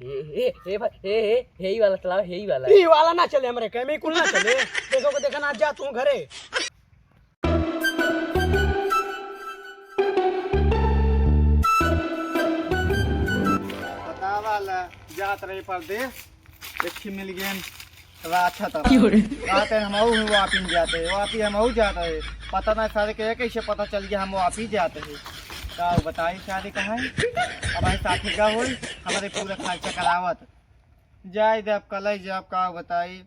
हे भाई हे ही वाला चलाओ, हे ही वाला। ये वाला ना चले हमरे केमिकल ना चले। देखो को देखना जा तू घरे। बता वाला जात रही परदेश देखी मिल गए अच्छा था आते हम वापिस जाते वापिस हम जाते है पता ना सारे के कैसे पता चल गया हम वापिस जाते हैं। का बताई शादी कहाँ है अब आई साथी का हो हमारे पूरा खर्चा करावत जाए जब कल ही जब का बताई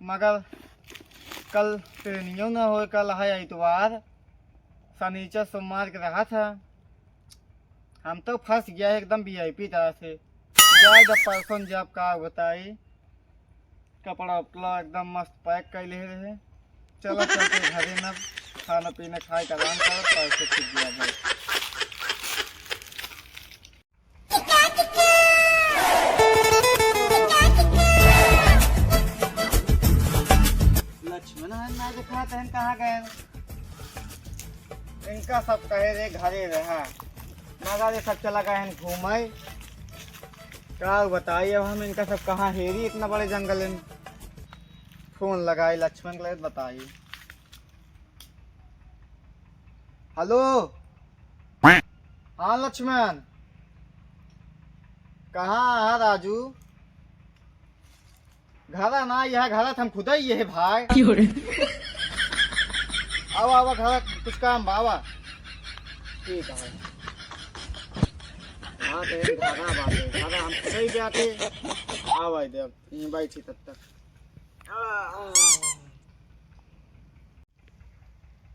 मगर कल ट्रेनिंग ना हो कल है इतवार शनिचर सोमवार के रहा था हम तो फंस गया एकदम वीआईपी तरह से जाए जब परसों जब का बताई कपड़ा उपड़ा एकदम मस्त पैक कर ले रहे चलो चलते घरे न खाना पीना खाए का आराम करो पैसे छूट गया भाई। लक्ष्मण ना दिखाते हैं कहाँ गए इनका सब कहे रे घरे रहा मगर ये सब चला गए हैं घूमे क्या बताइए अब हम इनका सब कहाँ हेरी इतना बड़े जंगल में फोन लगाए लक्ष्मण के लिए बताइए। हेलो हाँ लक्ष्मण कहाँ है राजू घर ना यह घर हम खुद ही है भाई आओ आओ घर कुछ काम बाबा ठीक है हाँ तो धागा बात है धागा हम खुद ही जाते आओ भाई देव यहीं बैठी तब तक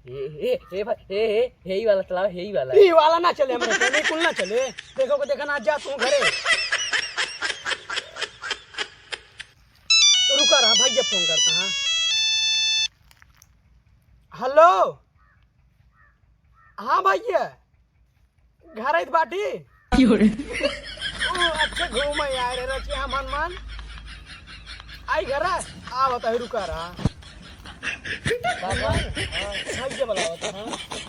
हे भाई हे ही वाला चलाओ, हे ही वाला। ये वाला ना चले हमरे केमिकल ना चले। देखो को देखना जा तू घरे। रुका रहा भैया फोन करता हाँ। हेलो हाँ भैया घर आई बाटी अच्छा घूम आए रे रचे हम हनुमान आई घर आ बता रुका रहा भैया बुलावा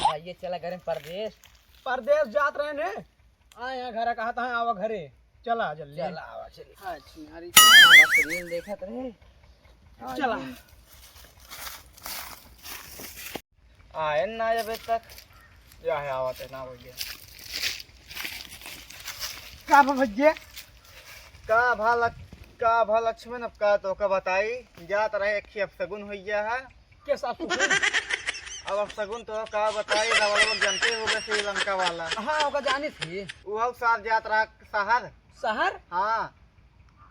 हाँ ये चला घर परदेश परदेश जात रहे ने आए यहाँ घर कहा था आवा घरे चला जल्दी चला आवा चली। हाँ तुम्हारी रील देखत रहे चला आए ना अभी तक या है आवत है ना भैया का भैया का भा लक्ष्मण अब का तो का बताई जात रहे एक अब सगुन हो गया है के साथ अब सगुन तो का बताई रवल लोग जानते हो गए श्रीलंका वाला हाँ ओका जानी थी वो साथ जात रहा शहर शहर हाँ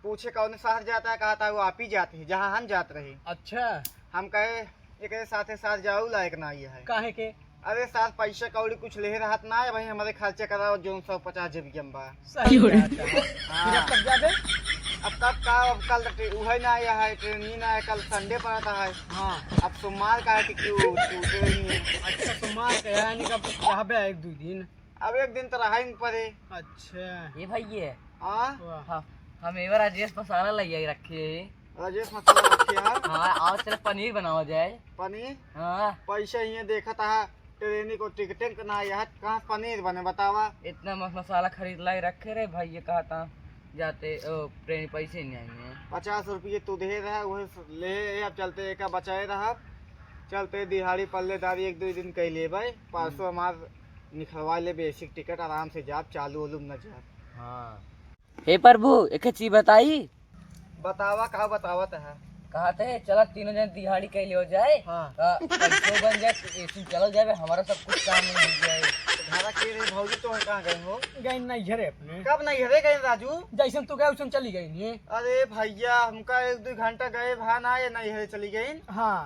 पूछे कौन शहर जाता है कहा था वो आप ही जाते हैं जहाँ हम जात रहे अच्छा हम कहे एक साथ साथ जाऊ लायक ना ये है काहे के अरे साथ पैसा कौड़ी कुछ ले रहा ना है भाई हमारे खर्चे कराओ जो 150 जीबी बा सही बात है। फिर अब तक जाबे अब कब का अब कल वही ना आया है ट्रेन ना है कल संडे पर आता है हाँ अब सोमवार का है कि क्यों ट्रेन है अच्छा तो मार के यानी कब रहबे एक दो दिन अब एक दिन तो रहा ही पड़े अच्छा ये भाई ये हाँ वाह हाँ हम एक बार राजेश मसाला लगे रखे राजेश मसाला रखे है हाँ आओ चलो पनीर बनावा जाए। पनीर हाँ पैसा ये देखा था ट्रेन को टिकट ना आया कहाँ पनीर बने बतावा इतना मस्त मसाला खरीद लाई रखे रे भाई ये कहा था जाते ट्रेन पैसे नहीं आएंगे 50 रुपये तू दे रहा वही ले अब चलते एक बचाए रहा चलते दिहाड़ी पल्लेदारी एक दो दिन कह ले भाई 500 हमार निकलवा ले बेसिक टिकट आराम से जाप चालू ओलूम न जाप। हाँ हे प्रभु एक चीज बताई बतावा कहा बतावत है कहा थे चला तीनों जन दिहाड़ी कैले हो जाए हाँ पैसों बन जाए एक दिन चल जाए हमारा सब कुछ काम नहीं हो जाए। धारा के रे भौजी तो कहाँ गए हो गई नहीं घरे अपने कब नहीं हरे गए राजू जैसन तू गए वैसन चली गई नहीं अरे भैया हमका 1-2 घंटा गए भान आए नहीं हरे चली गई हाँ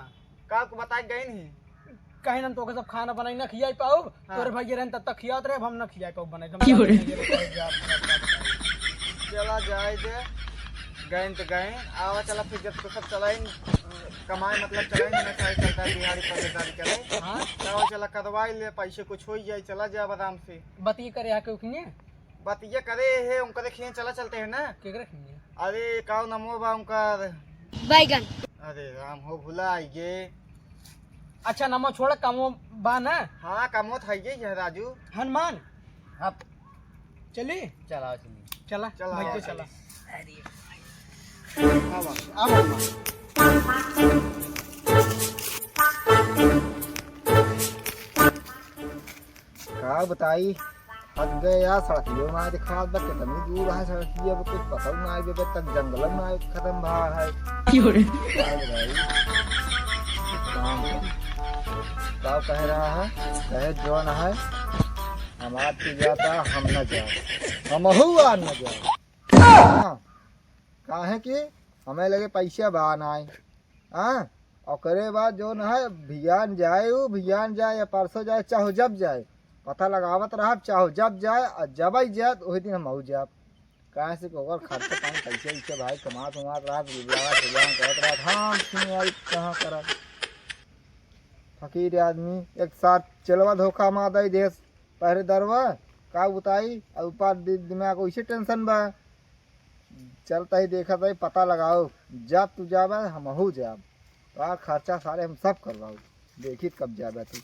कब बता गई नहीं कहीं ना तो सब खाना बनाई ना खियाई पाओ हाँ। तोरे भैया रहन तब तक खियात रहे हम ना खियाई पाओ बनाई चला जाए दे गए तो गए आवा चला फिर जब तो सब चलाए कमाए मतलब चलाए ना चाहे चलता है दिहाड़ी पल्लेदारी चले हाँ चलो चला करवाई ले पैसे कुछ हो जाए चला जाए आराम से बतिए करे आके उखने बात ये करे है उनका देखिए चला चलते हैं ना केकरे खिने अरे काउ नमो बा उनका बैगन अरे राम हो भुला ये अच्छा नमो छोड़ कमो बा ना हाँ कमोत है ये राजू हनुमान हाँ चली चलाओ चलिए चला चला, भाई तो चला। चला आवा, आवा। का बताई हद गए यार सड़कियों ना दिखा बा कितनी दूर है सड़कियों अब कुछ पता ना है जब तक जंगल में ना खत्म भा है क्या बताई काम का कह रहा है कहे जौन है हमारा पी जाता हम न जाओ हम हुआ न जाओ हाँ काहे कि हमें लगे पैसे बहान आए हाँ और करे बाद जो न है भियान जाए वो भियान जाए या परसों जाए चाहो जब जाए पता लगावत रहा चाहो जब जाए और जब ही जाए तो वही दिन हम हो जाए कहाँ से ओवर खर्चा पानी पैसे वैसे भाई कमात उमात रहा कहत रहा हाँ आई कहाँ करा फकीर आदमी एक साथ चलवा धोखा मार दई देश पहरे दरवा का बताई और ऊपर दिमाग वैसे टेंशन बा चलता ही देखा था पता लगाओ जब तू जाबे हम हो जाब तो खर्चा सारे हम सब करवाओ देखी कब जाबे तू